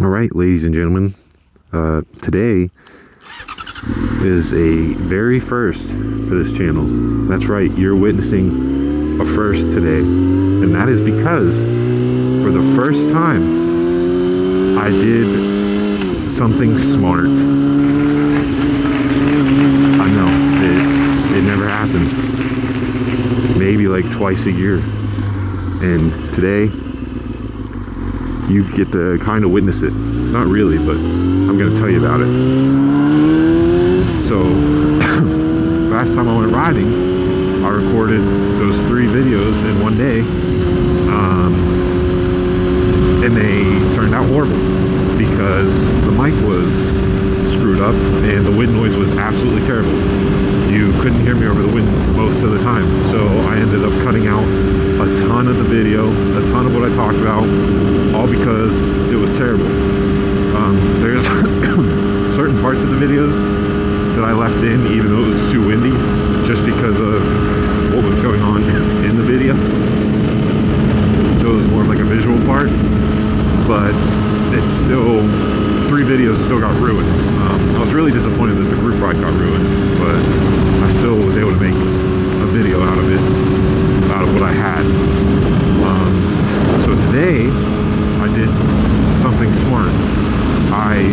All right, ladies and gentlemen, today is a very first for this channel. That's right, you're witnessing a first today, and that is because for the first time I did something smart. I know it never happens, maybe like twice a year, and today you get to kind of witness it. Not really, but I'm going to tell you about it. So, last time I went riding, I recorded those 3 videos in one day, and they turned out horrible because the mic was screwed up and the wind noise was absolutely terrible. You couldn't hear me over the wind most of the time, so I ended up cutting out a ton of the video, a ton of what I talked about, all because it was terrible. There's certain parts of the videos that I left in even though it was too windy, just because of what was going on in the video. So it was more like a visual part, but it's still, 3 videos still got ruined. I was really disappointed that the group ride got ruined, but I still was able to make a video out of it, out of what I had. So today I did something smart. I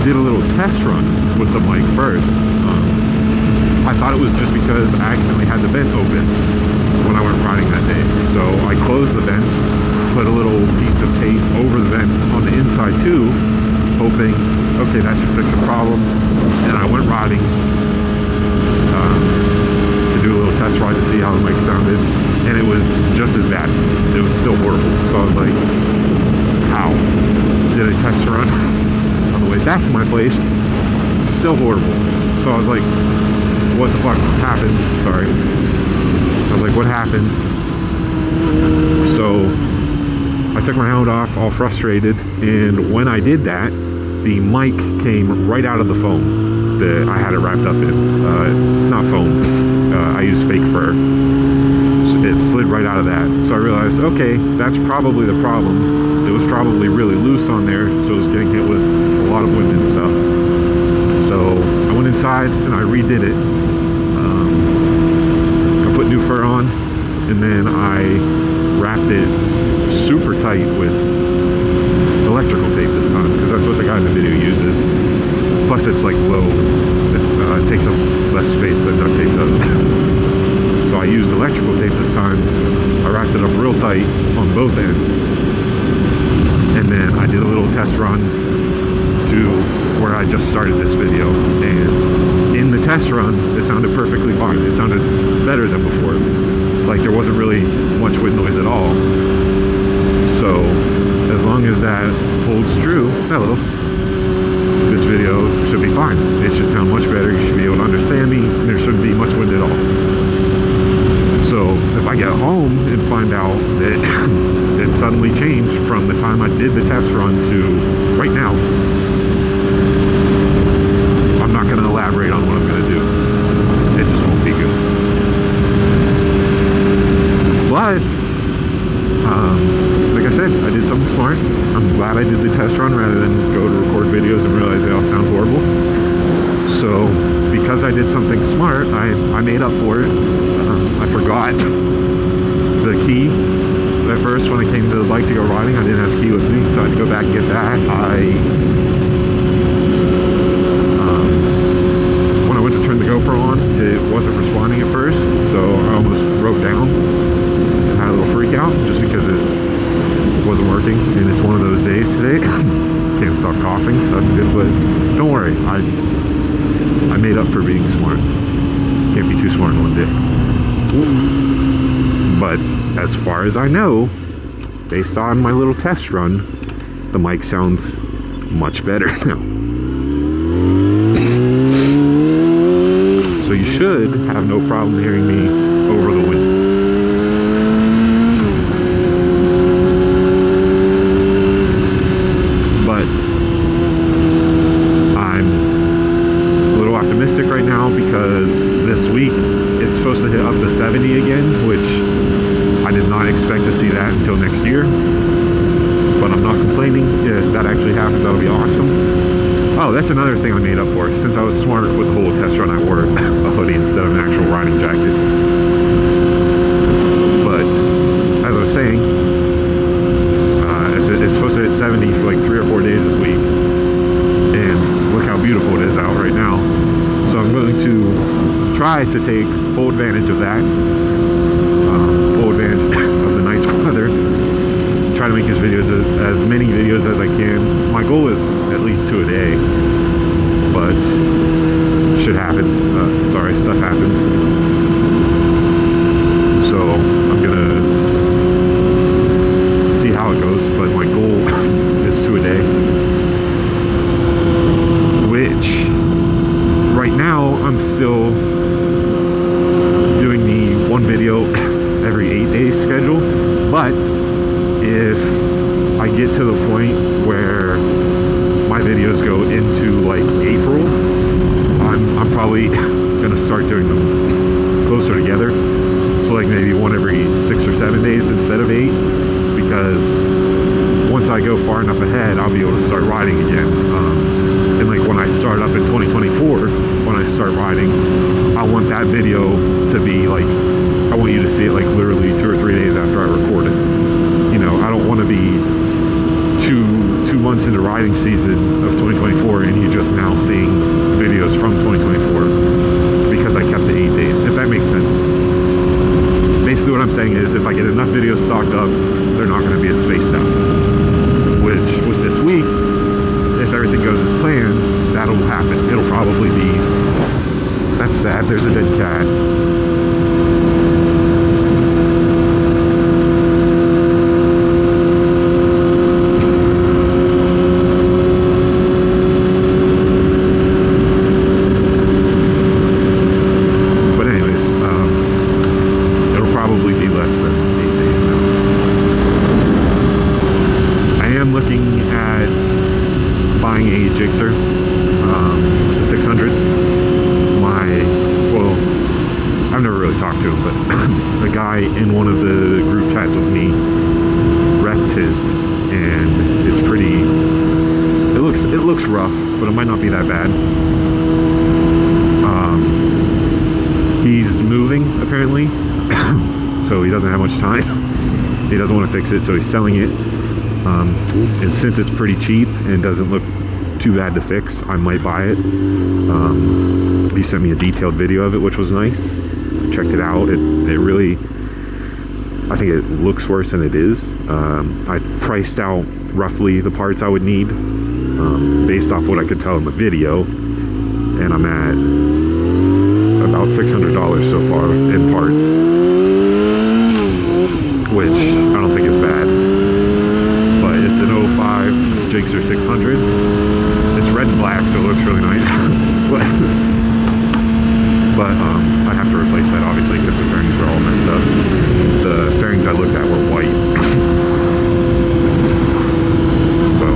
did a little test run with the mic first. I thought it was just because I accidentally had the vent open when I went riding that day. So I closed the vent, put a little piece of tape over the vent on the inside too, hoping, okay, that should fix a problem. And I went riding to do a little test ride to see how the mic sounded, and it was just as bad. It was still horrible. So I was like, how? Did a test run on the way back to my place, still horrible. So I was like, what the fuck happened? Sorry. I was like, what happened? So I took my helmet off, all frustrated, and when I did that, the mic came right out of the foam that I had it wrapped up in. Not foam, I use fake fur. So it slid right out of that. So I realized, okay, that's probably the problem. It was probably really loose on there, so it was getting hit with a lot of wind and stuff. So I went inside and I redid it. I put new fur on, and then I wrapped it super tight with electrical tape this time, because that's what the guy in the video uses. Plus it's like low, it takes up less space than duct tape does. So I used electrical tape this time. I wrapped it up real tight on both ends, and then I did a little test run to where I just started this video, and in the test run it sounded perfectly fine. It sounded better than before. Like there wasn't really much wind noise at all. So as long as that holds true, hello, this video should be fine. It should sound much better. You should be able to understand me. There shouldn't be much wind at all. So if I get home and find out that it suddenly changed from the time I did the test run to right now, I'm not going to elaborate on what I'm going to do. It just won't be good. But like I said, I did something smart. I'm glad I did the test run rather than go to record videos and realize they all sound horrible. So because I did something smart, I made up for it. I forgot the key at first when I came to the bike to go riding. I didn't have the key with me, so I had to go back and get that. When I went to turn the GoPro on, it wasn't responding at first, so I almost broke down and had a little freak out just because it wasn't working. And it's one of those days today. Can't stop coughing, so that's good. But don't worry, I made up for being smart. Can't be too smart in one day. But as far as I know, based on my little test run, the mic sounds much better now. So you should have no problem hearing me over the wind. But I'm a little optimistic right now because this week it's supposed to hit up to 70 again, which I did not expect to see that until next year. but I'm not complaining. If that actually happens, that'll be awesome. Oh, that's another thing I made up for. Since I was smart with the whole test run, I wore a hoodie instead of an actual riding jacket. But as I was saying, it's supposed to hit 70 for like 3 or 4 days this week, and look how beautiful it is out right now. So I'm going to try to take full advantage of that, full advantage of the nice weather. Try to make these videos, as many videos as I can. My goal is at least 2 a day, but shit happens. Sorry, stuff happens. So I'm gonna see how it goes, but my goal is 2 a day, which right now I'm still doing the 1 video every 8 days schedule. But if I get to the point where my videos go into like April, I'm probably gonna start doing them closer together. So like maybe 1 every 6 or 7 days instead of 8, because once I go far enough ahead, I'll be able to start riding again. And like when I start up in 2024, when I start riding, I want that video to be like, I want you to see it like literally 2 or 3 days after I record it. You know, I don't want to be two months into riding season of 2024 and you just now seeing videos from 2024 because I kept the 8 days, if that makes sense. Basically what I'm saying is, if I get enough videos stocked up, they're not going to be as spaced out. Which, with this week, if everything goes as planned, that'll happen. It'll probably be... That's sad, there's a dead cat. In one of the group chats with me wrecked his, and it's pretty, it looks rough, but it might not be that bad. He's moving apparently, so he doesn't have much time. He doesn't want to fix it, so he's selling it, and since it's pretty cheap and doesn't look too bad to fix, I might buy it. He sent me a detailed video of it, which was nice. Checked it out. It really, I think it looks worse than it is. I priced out roughly the parts I would need based off what I could tell in the video, and I'm at about $600 so far in parts, which I don't think is bad. But it's an 05 Gixxer 600. It's red and black, so it looks really nice. But I have to replace that obviously because the fairings are all messed up. The fairings I looked at were white. So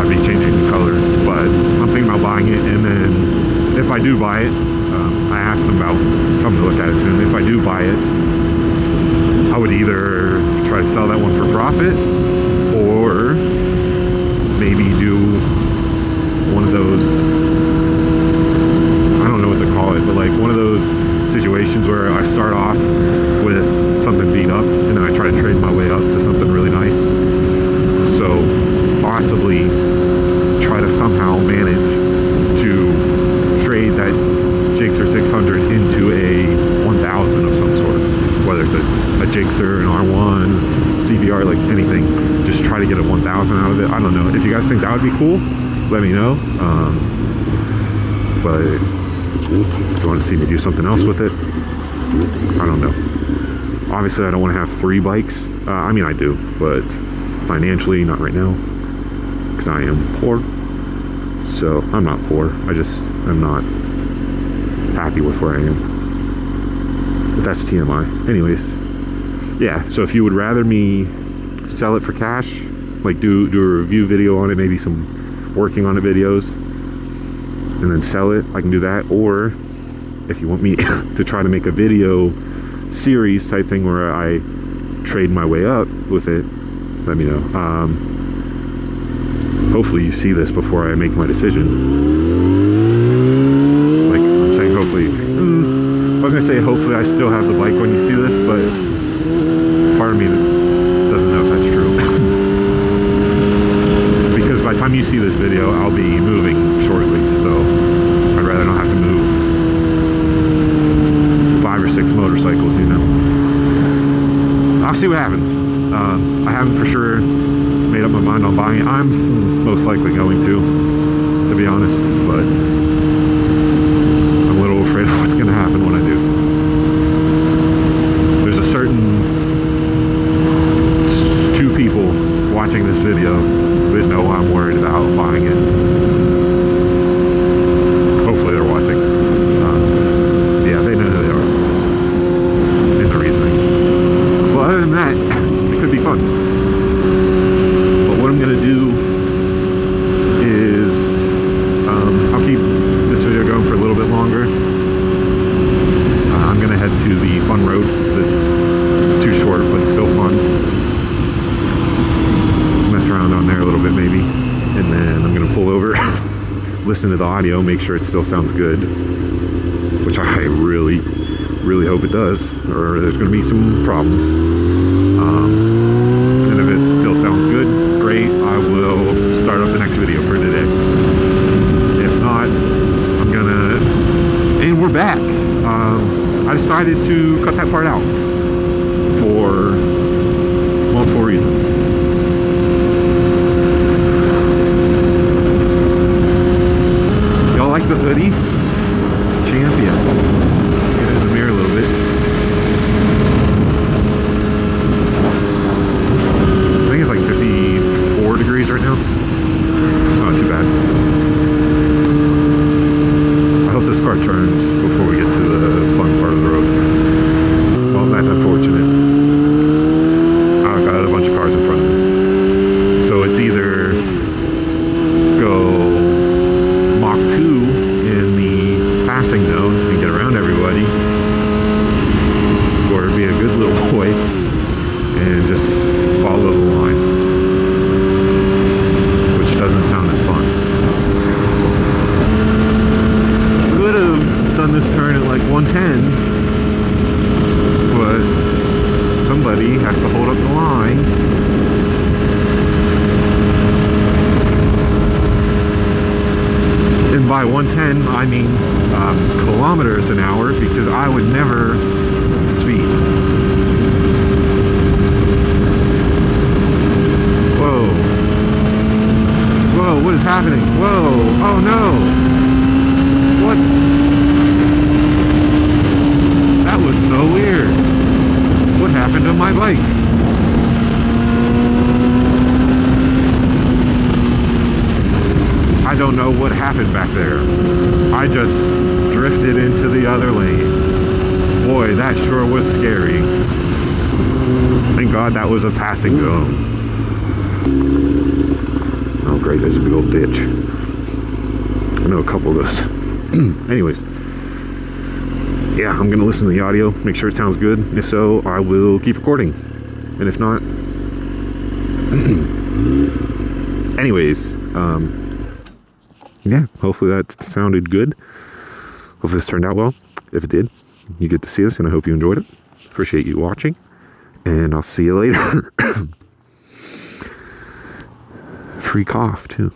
I'd be changing the color, but I'm thinking about buying it, and then if I do buy it, I asked them about coming to look at it soon. If I do buy it, I would either try to sell that one for profit, or maybe do one of those, I don't know what to call it, but like one of those situations where I start off with something beat up and then I try to trade my way up to something really nice. So possibly try to somehow manage to trade that Gixxer 600 into a 1000 of some sort, whether it's a Gixxer, an R1, CBR, like anything. Just try to get a 1000 out of it. I don't know. If you guys think that would be cool, let me know. But if you want to see me do something else with it, I don't know. Obviously I don't want to have 3 bikes. I mean I do, but financially not right now, because I am poor. So I'm not poor, I just am not happy with where I am. But that's TMI. Anyways, yeah, so if you would rather me sell it for cash, like do a review video on it, maybe some working on it videos, and then sell it, I can do that. Or if you want me to try to make a video series type thing where I trade my way up with it, let me know. Hopefully you see this before I make my decision. Like I'm saying, hopefully. I was gonna say hopefully I still have the bike when you see this, but part of me doesn't know if that's true. Because by the time you see this video, I'll be moving shortly, so I'd rather not have to move 5 or 6 motorcycles, you know. I'll see what happens. I haven't for sure made up my mind on buying it. I'm most likely going to be honest, but I'm a little afraid of what's going to happen when I do. There's a certain 2 people watching this video that know I'm worried about buying it. Hopefully they're watching. Yeah, they know who they are and the reasoning. Well, other than that, it could be fun. But what I'm going to do is I'll keep this video going for a little bit longer. I'm going to head to the fun road that's too short but still fun. Mess around on there a little bit maybe. And then I'm going to pull over, listen to the audio, make sure it still sounds good. Which I really hope it does, or there's going to be some problems. And if it still sounds good, great, I will start up the next video for today. If not, I'm gonna... And we're back. I decided to cut that part out for multiple reasons. Y'all like the hoodie? It's Champion. Get it in the mirror a little bit. I think it's like 54 degrees right now. It's not too bad. I hope this car turns before we get to the fun part of the road. Well, that's unfortunate. I've got a bunch of cars in front of me. So it's either go Mach 2 in the passing zone and get around everybody, or be a good little boy and just follow the line, which doesn't sound as fun. Could have done this turn at like 110, but somebody has to hold up the line. And by 110, I mean kilometers an hour, because I would never speed. Whoa. Whoa, what is happening? Whoa, oh no. What? That was so weird. What happened to my bike? I don't know what happened back there. I just drifted into the other lane. Boy, that sure was scary. Thank God that was a passing zone. Oh great, there's a big old ditch. I know a couple of those. Anyways. Yeah, I'm gonna listen to the audio, make sure it sounds good. If so, I will keep recording. And if not... Anyways, yeah, hopefully that sounded good. Hopefully this turned out well. If it did, you get to see this, and I hope you enjoyed it. Appreciate you watching, and I'll see you later. Free cough, too.